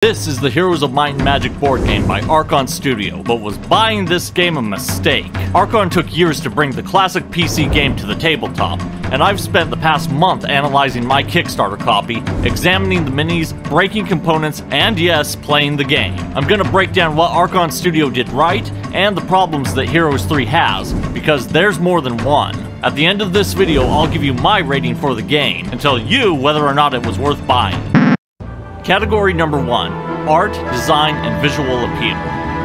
This is the Heroes of Might and Magic board game by Archon Studio, but was buying this game a mistake? Archon took years to bring the classic PC game to the tabletop, and I've spent the past month analyzing my Kickstarter copy, examining the minis, breaking components, and yes, playing the game. I'm gonna break down what Archon Studio did right, and the problems that Heroes 3 has, because there's more than one. At the end of this video, I'll give you my rating for the game, and tell you whether or not it was worth buying. Category number 1, Art, Design, and Visual Appeal.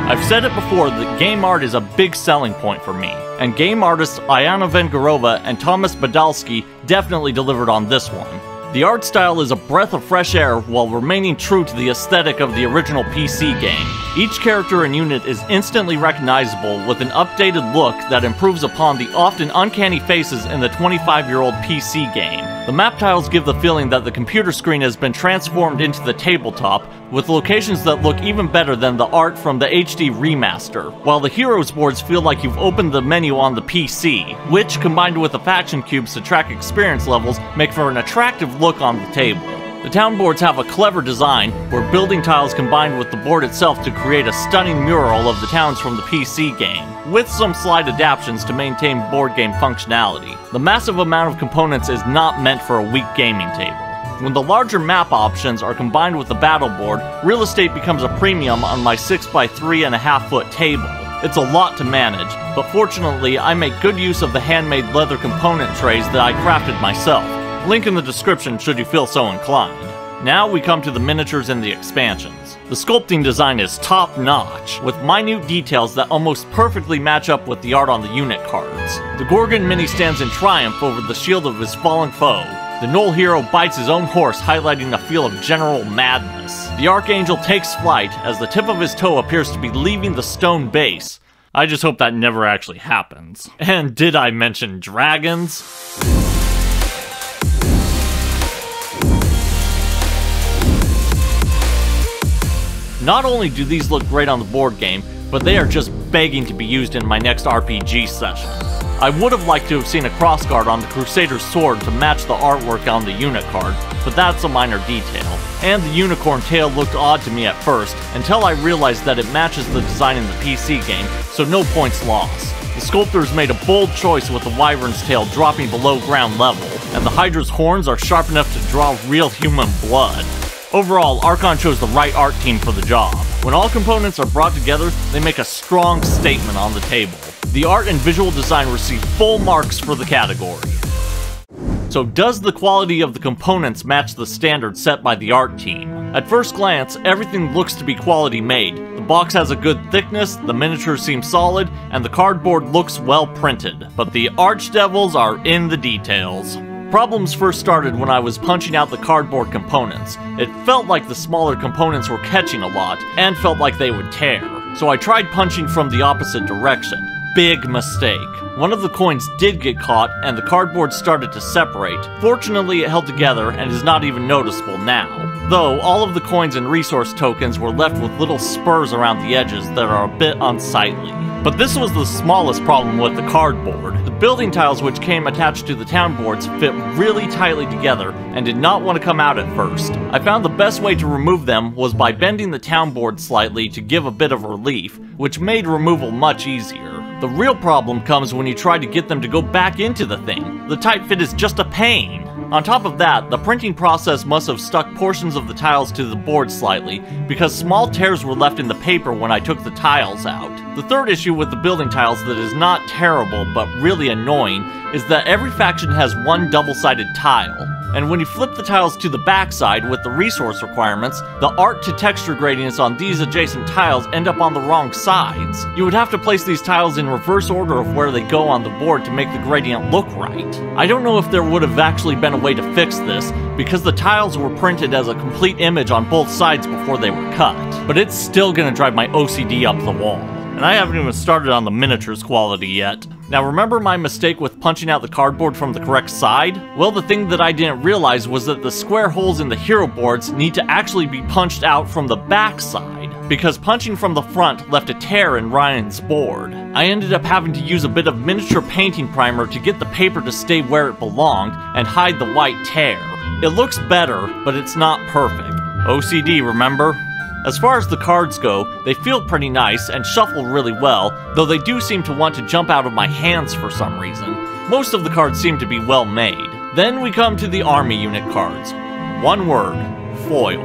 I've said it before that game art is a big selling point for me, and game artists Ayana Vengerova and Thomas Badalski definitely delivered on this one. The art style is a breath of fresh air while remaining true to the aesthetic of the original PC game. Each character and unit is instantly recognizable with an updated look that improves upon the often uncanny faces in the 25-year-old PC game. The map tiles give the feeling that the computer screen has been transformed into the tabletop, with locations that look even better than the art from the HD remaster, while the Heroes boards feel like you've opened the menu on the PC, which, combined with the faction cubes to track experience levels, make for an attractive look on the table. The town boards have a clever design, where building tiles combine with the board itself to create a stunning mural of the towns from the PC game, with some slight adaptations to maintain board game functionality. The massive amount of components is not meant for a weak gaming table. When the larger map options are combined with the battle board, real estate becomes a premium on my 6x3.5 foot table. It's a lot to manage, but fortunately I make good use of the handmade leather component trays that I crafted myself. Link in the description should you feel so inclined. Now we come to the miniatures and the expansions. The sculpting design is top-notch, with minute details that almost perfectly match up with the art on the unit cards. The Gorgon mini stands in triumph over the shield of his fallen foe. The Gnoll hero bites his own horse, highlighting a feel of general madness. The Archangel takes flight as the tip of his toe appears to be leaving the stone base. I just hope that never actually happens. And did I mention dragons? Not only do these look great on the board game, but they are just begging to be used in my next RPG session. I would have liked to have seen a crossguard on the Crusader's sword to match the artwork on the unit card, but that's a minor detail. And the unicorn tail looked odd to me at first, until I realized that it matches the design in the PC game, so no points lost. The sculptors made a bold choice with the wyvern's tail dropping below ground level, and the Hydra's horns are sharp enough to draw real human blood. Overall, Archon chose the right art team for the job. When all components are brought together, they make a strong statement on the table. The art and visual design receive full marks for the category. So does the quality of the components match the standard set by the art team? At first glance, everything looks to be quality made. The box has a good thickness, the miniatures seem solid, and the cardboard looks well printed. But the archdevils are in the details. Problems first started when I was punching out the cardboard components. It felt like the smaller components were catching a lot, and felt like they would tear. So I tried punching from the opposite direction. Big mistake. One of the coins did get caught, and the cardboard started to separate. Fortunately, it held together and is not even noticeable now. Though, all of the coins and resource tokens were left with little spurs around the edges that are a bit unsightly. But this was the smallest problem with the cardboard. The building tiles which came attached to the town boards fit really tightly together and did not want to come out at first. I found the best way to remove them was by bending the town board slightly to give a bit of relief, which made removal much easier. The real problem comes when you try to get them to go back into the thing. The tight fit is just a pain. On top of that, the printing process must have stuck portions of the tiles to the board slightly, because small tears were left in the paper when I took the tiles out. The third issue with the building tiles that is not terrible but really annoying is that every faction has one double-sided tile. And when you flip the tiles to the backside with the resource requirements, the art to texture gradients on these adjacent tiles end up on the wrong sides. You would have to place these tiles in reverse order of where they go on the board to make the gradient look right. I don't know if there would have actually been a way to fix this, because the tiles were printed as a complete image on both sides before they were cut, but it's still gonna drive my OCD up the wall. And I haven't even started on the miniatures quality yet. Now remember my mistake with punching out the cardboard from the correct side? Well, the thing that I didn't realize was that the square holes in the hero boards need to actually be punched out from the back side, because punching from the front left a tear in Ryan's board. I ended up having to use a bit of miniature painting primer to get the paper to stay where it belonged and hide the white tear. It looks better, but it's not perfect. OCD, remember? As far as the cards go, they feel pretty nice and shuffle really well, though they do seem to want to jump out of my hands for some reason. Most of the cards seem to be well made. Then we come to the army unit cards. One word: foil.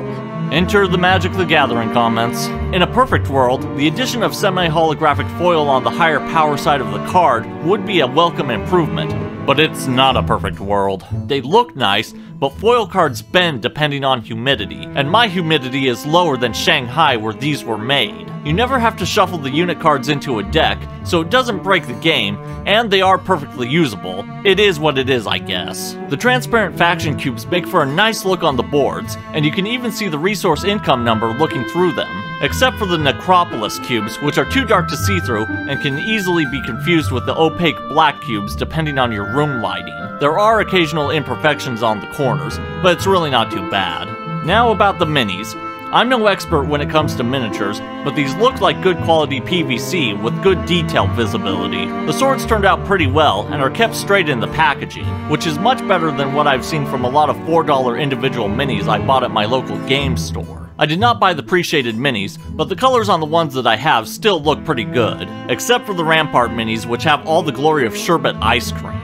Enter the Magic the Gathering comments. In a perfect world, the addition of semi-holographic foil on the higher power side of the card would be a welcome improvement, but it's not a perfect world. They look nice, but foil cards bend depending on humidity, and my humidity is lower than Shanghai where these were made. You never have to shuffle the unit cards into a deck, so it doesn't break the game, and they are perfectly usable. It is what it is, I guess. The transparent faction cubes make for a nice look on the boards, and you can even see the resource income number looking through them. Except for the Necropolis cubes, which are too dark to see through and can easily be confused with the opaque black cubes depending on your room lighting. There are occasional imperfections on the corners, but it's really not too bad. Now about the minis. I'm no expert when it comes to miniatures, but these look like good quality PVC with good detail visibility. The swords turned out pretty well and are kept straight in the packaging, which is much better than what I've seen from a lot of $4 individual minis I bought at my local game store. I did not buy the pre-shaded minis, but the colors on the ones that I have still look pretty good, except for the Rampart minis, which have all the glory of sherbet ice cream.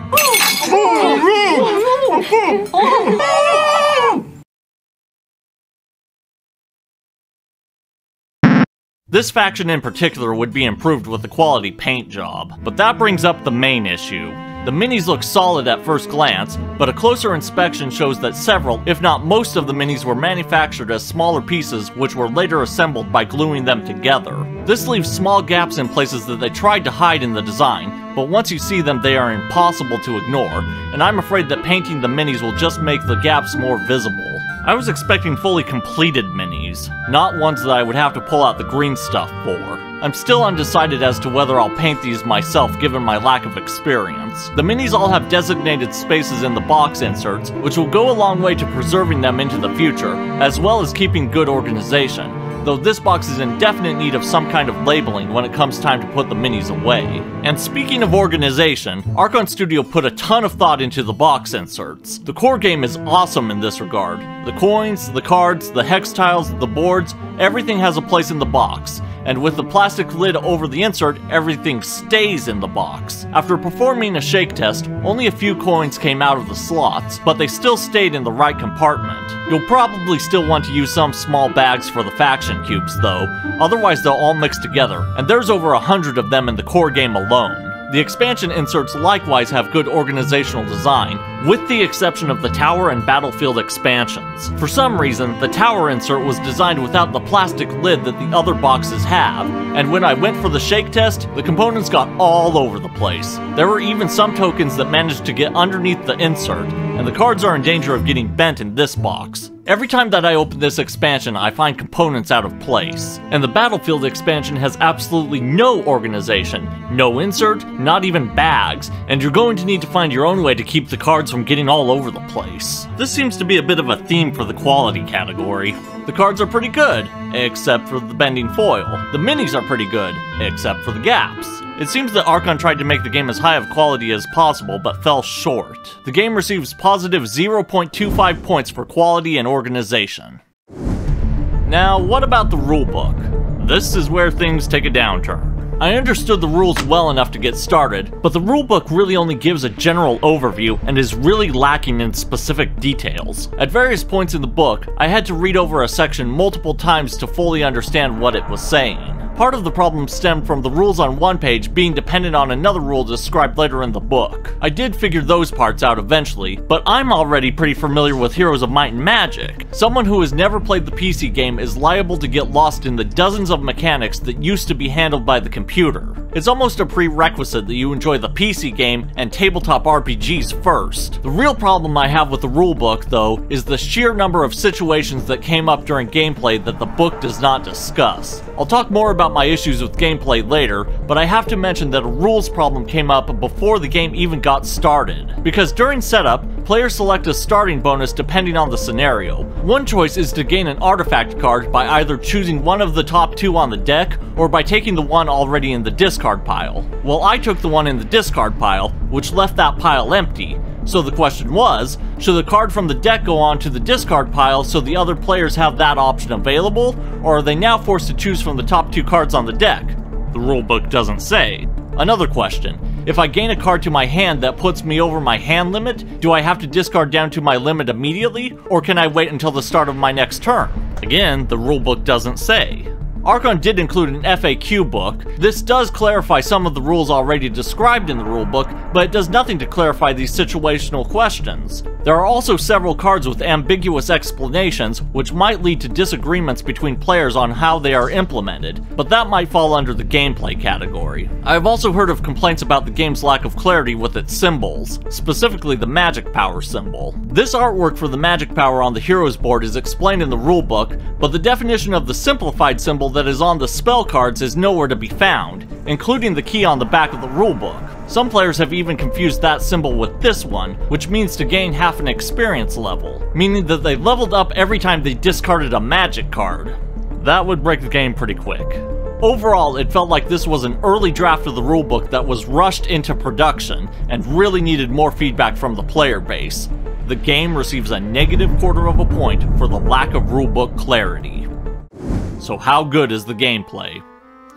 This faction in particular would be improved with a quality paint job, but that brings up the main issue. The minis look solid at first glance, but a closer inspection shows that several, if not most of the minis were manufactured as smaller pieces which were later assembled by gluing them together. This leaves small gaps in places that they tried to hide in the design, but once you see them they are impossible to ignore, and I'm afraid that painting the minis will just make the gaps more visible. I was expecting fully completed minis, not ones that I would have to pull out the green stuff for. I'm still undecided as to whether I'll paint these myself given my lack of experience. The minis all have designated spaces in the box inserts, which will go a long way to preserving them into the future, as well as keeping good organization, though this box is in definite need of some kind of labeling when it comes time to put the minis away. And speaking of organization, Archon Studio put a ton of thought into the box inserts. The core game is awesome in this regard. The coins, the cards, the hex tiles, the boards, everything has a place in the box. And with the plastic lid over the insert, everything stays in the box. After performing a shake test, only a few coins came out of the slots, but they still stayed in the right compartment. You'll probably still want to use some small bags for the faction cubes though, otherwise they'll all mix together, and there's over 100 of them in the core game alone. The expansion inserts likewise have good organizational design, with the exception of the Tower and Battlefield expansions. For some reason, the Tower insert was designed without the plastic lid that the other boxes have, and when I went for the shake test, the components got all over the place. There were even some tokens that managed to get underneath the insert, and the cards are in danger of getting bent in this box. Every time that I open this expansion, I find components out of place. And the Battlefield expansion has absolutely no organization, no insert, not even bags, and you're going to need to find your own way to keep the cards from getting all over the place. This seems to be a bit of a theme for the quality category. The cards are pretty good, except for the bending foil. The minis are pretty good, except for the gaps. It seems that Archon tried to make the game as high of quality as possible, but fell short. The game receives positive 0.25 points for quality and organization. Now, what about the rulebook? This is where things take a downturn. I understood the rules well enough to get started, but the rulebook really only gives a general overview and is really lacking in specific details. At various points in the book, I had to read over a section multiple times to fully understand what it was saying. Part of the problem stemmed from the rules on one page being dependent on another rule described later in the book. I did figure those parts out eventually, but I'm already pretty familiar with Heroes of Might and Magic. Someone who has never played the PC game is liable to get lost in the dozens of mechanics that used to be handled by the computer. It's almost a prerequisite that you enjoy the PC game and tabletop RPGs first. The real problem I have with the rulebook, though, is the sheer number of situations that came up during gameplay that the book does not discuss. I'll talk more about my issues with gameplay later, but I have to mention that a rules problem came up before the game even got started. Because during setup, players select a starting bonus depending on the scenario. One choice is to gain an artifact card by either choosing one of the top two on the deck, or by taking the one already in the discard pile. Well, I took the one in the discard pile, which left that pile empty, So the question was, should the card from the deck go on to the discard pile so the other players have that option available, or are they now forced to choose from the top 2 cards on the deck? The rulebook doesn't say. Another question, if I gain a card to my hand that puts me over my hand limit, do I have to discard down to my limit immediately, or can I wait until the start of my next turn? Again, the rulebook doesn't say. Archon did include an FAQ book. This does clarify some of the rules already described in the rulebook, but it does nothing to clarify these situational questions. There are also several cards with ambiguous explanations, which might lead to disagreements between players on how they are implemented, but that might fall under the gameplay category. I have also heard of complaints about the game's lack of clarity with its symbols, specifically the magic power symbol. This artwork for the magic power on the heroes board is explained in the rulebook, but the definition of the simplified symbol that is on the spell cards is nowhere to be found, including the key on the back of the rulebook. Some players have even confused that symbol with this one, which means to gain half an experience level, meaning that they leveled up every time they discarded a magic card. That would break the game pretty quick. Overall, it felt like this was an early draft of the rulebook that was rushed into production and really needed more feedback from the player base. The game receives a -1/4 of a point for the lack of rulebook clarity. So how good is the gameplay?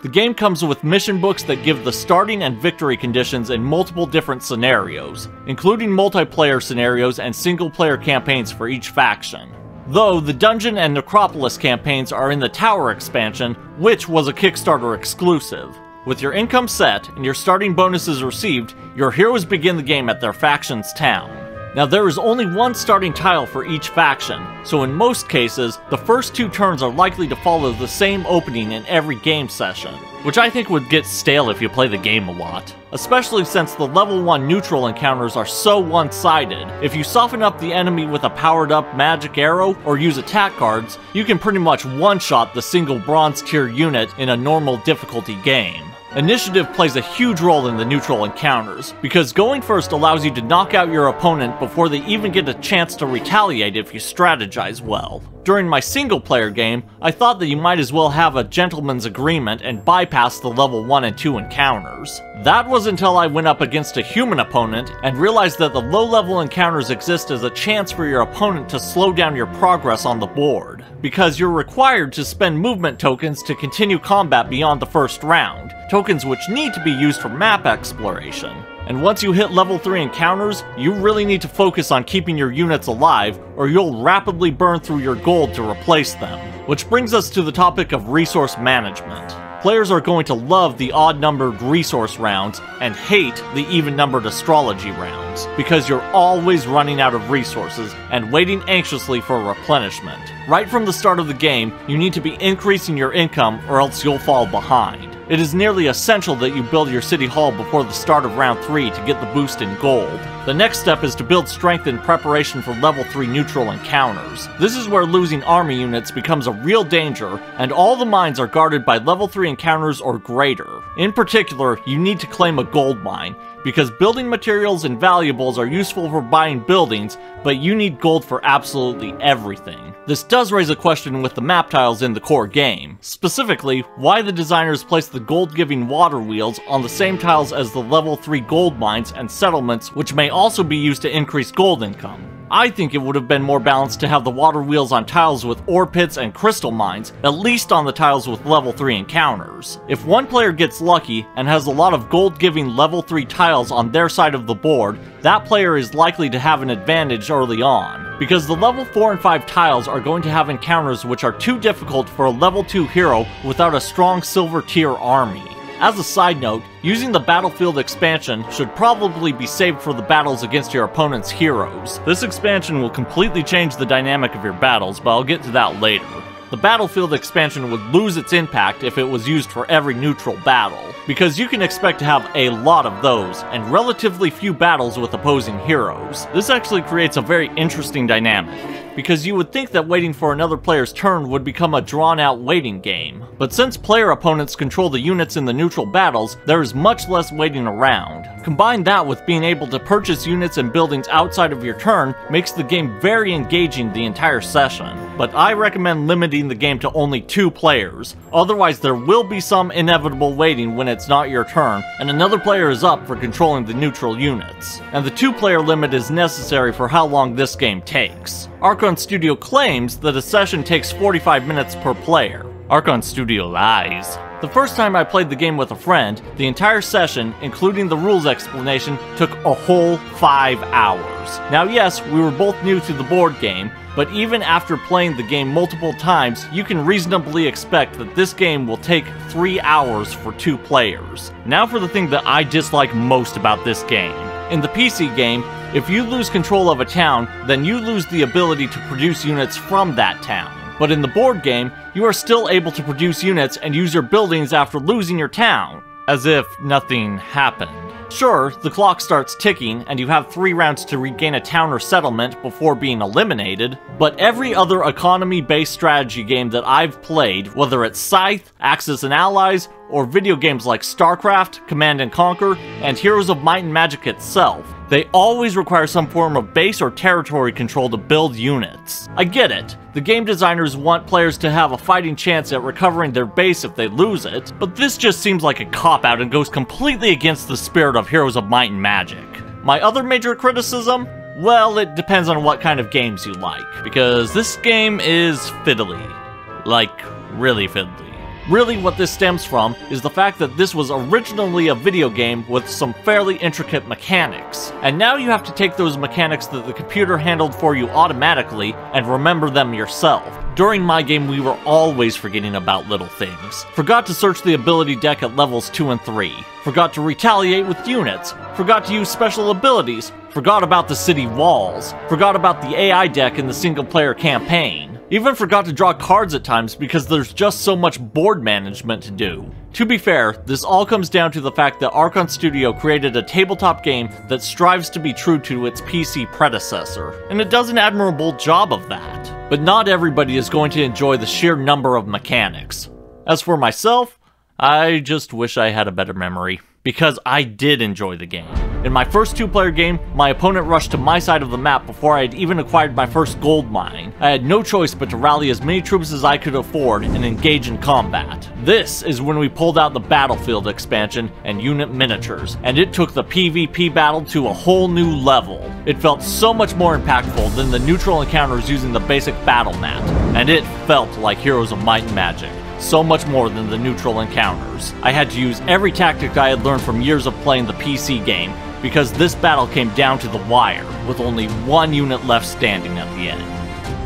The game comes with mission books that give the starting and victory conditions in multiple different scenarios, including multiplayer scenarios and single-player campaigns for each faction. Though the Dungeon and Necropolis campaigns are in the Tower expansion, which was a Kickstarter exclusive. With your income set and your starting bonuses received, your heroes begin the game at their faction's town. Now there is only one starting tile for each faction, so in most cases, the first 2 turns are likely to follow the same opening in every game session, which I think would get stale if you play the game a lot. Especially since the level 1 neutral encounters are so one-sided. If you soften up the enemy with a powered up magic arrow or use attack cards, you can pretty much one-shot the single bronze tier unit in a normal difficulty game. Initiative plays a huge role in the neutral encounters, because going first allows you to knock out your opponent before they even get a chance to retaliate if you strategize well. During my single player game, I thought that you might as well have a gentleman's agreement and bypass the level 1 and 2 encounters. That was until I went up against a human opponent and realized that the low level encounters exist as a chance for your opponent to slow down your progress on the board, because you're required to spend movement tokens to continue combat beyond the first round, tokens which need to be used for map exploration. And once you hit level 3 encounters, you really need to focus on keeping your units alive, or you'll rapidly burn through your gold to replace them. Which brings us to the topic of resource management. Players are going to love the odd-numbered resource rounds and hate the even-numbered astrology rounds, because you're always running out of resources and waiting anxiously for replenishment. Right from the start of the game, you need to be increasing your income or else you'll fall behind. It is nearly essential that you build your city hall before the start of round 3 to get the boost in gold. The next step is to build strength in preparation for level 3 neutral encounters. This is where losing army units becomes a real danger, and all the mines are guarded by level 3 encounters or greater. In particular, you need to claim a gold mine, because building materials and valuables are useful for buying buildings, but you need gold for absolutely everything. This does raise a question with the map tiles in the core game. Specifically, why the designers placed the gold-giving water wheels on the same tiles as the level 3 gold mines and settlements, which may also be used to increase gold income. I think it would have been more balanced to have the water wheels on tiles with ore pits and crystal mines, at least on the tiles with level 3 encounters. If one player gets lucky and has a lot of gold-giving level 3 tiles on their side of the board, that player is likely to have an advantage early on, because the level 4 and 5 tiles are going to have encounters which are too difficult for a level 2 hero without a strong silver tier army. As a side note, using the Battlefield expansion should probably be saved for the battles against your opponent's heroes. This expansion will completely change the dynamic of your battles, but I'll get to that later. The Battlefield expansion would lose its impact if it was used for every neutral battle, because you can expect to have a lot of those, and relatively few battles with opposing heroes. This actually creates a very interesting dynamic, because you would think that waiting for another player's turn would become a drawn-out waiting game. But since player opponents control the units in the neutral battles, there is much less waiting around. Combine that with being able to purchase units and buildings outside of your turn makes the game very engaging the entire session. But I recommend limiting the game to only 2 players, otherwise there will be some inevitable waiting when it's not your turn, and another player is up for controlling the neutral units. And the 2-player limit is necessary for how long this game takes. Archon Studio claims that a session takes 45 minutes per player. Archon Studio lies. The first time I played the game with a friend, the entire session, including the rules explanation, took a whole 5 hours. Now yes, we were both new to the board game, but even after playing the game multiple times, you can reasonably expect that this game will take 3 hours for 2 players. Now for the thing that I dislike most about this game. In the PC game, if you lose control of a town, then you lose the ability to produce units from that town. But in the board game, you are still able to produce units and use your buildings after losing your town, as if nothing happened. Sure, the clock starts ticking and you have 3 rounds to regain a town or settlement before being eliminated, but every other economy-based strategy game that I've played, whether it's Scythe, Axis and Allies, or video games like StarCraft, Command & Conquer, and Heroes of Might and Magic itself, they always require some form of base or territory control to build units. I get it, the game designers want players to have a fighting chance at recovering their base if they lose it, but this just seems like a cop-out and goes completely against the spirit of Heroes of Might and Magic. My other major criticism? Well, it depends on what kind of games you like, because this game is fiddly. Like, really fiddly. Really what this stems from is the fact that this was originally a video game with some fairly intricate mechanics, and now you have to take those mechanics that the computer handled for you automatically and remember them yourself. During my game, we were always forgetting about little things. Forgot to search the ability deck at levels 2 and 3. Forgot to retaliate with units. Forgot to use special abilities. Forgot about the city walls. Forgot about the AI deck in the single-player campaign. Even forgot to draw cards at times because there's just so much board management to do. To be fair, this all comes down to the fact that Archon Studio created a tabletop game that strives to be true to its PC predecessor, and it does an admirable job of that. But not everybody is going to enjoy the sheer number of mechanics. As for myself, I just wish I had a better memory, because I did enjoy the game. In my first 2-player game, my opponent rushed to my side of the map before I had even acquired my first gold mine. I had no choice but to rally as many troops as I could afford and engage in combat. This is when we pulled out the Battlefield expansion and unit miniatures, and it took the PvP battle to a whole new level. It felt so much more impactful than the neutral encounters using the basic battle mat, and it felt like Heroes of Might and Magic. So much more than the neutral encounters. I had to use every tactic I had learned from years of playing the PC game, because this battle came down to the wire, with only 1 unit left standing at the end,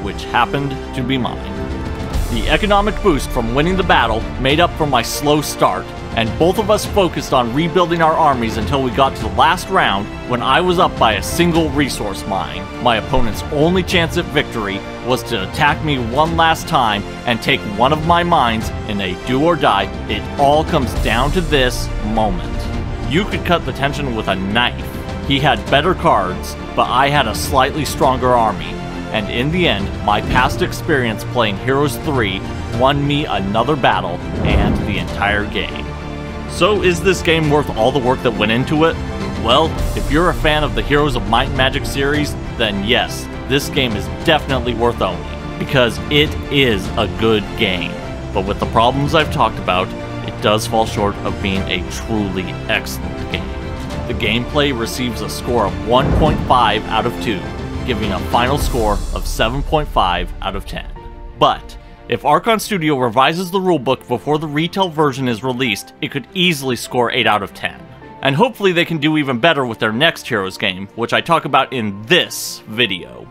which happened to be mine. The economic boost from winning the battle made up for my slow start, and both of us focused on rebuilding our armies until we got to the last round when I was up by a single resource mine. My opponent's only chance at victory was to attack me one last time and take one of my mines in a do or die. It all comes down to this moment. You could cut the tension with a knife. He had better cards, but I had a slightly stronger army, and in the end, my past experience playing Heroes 3 won me another battle and the entire game. So is this game worth all the work that went into it? Well, if you're a fan of the Heroes of Might and Magic series, then yes, this game is definitely worth owning, because it is a good game. But with the problems I've talked about, it does fall short of being a truly excellent game. The gameplay receives a score of 1.5 out of 2, giving a final score of 7.5 out of 10. But if Archon Studio revises the rulebook before the retail version is released, it could easily score 8 out of 10. And hopefully they can do even better with their next Heroes game, which I talk about in this video.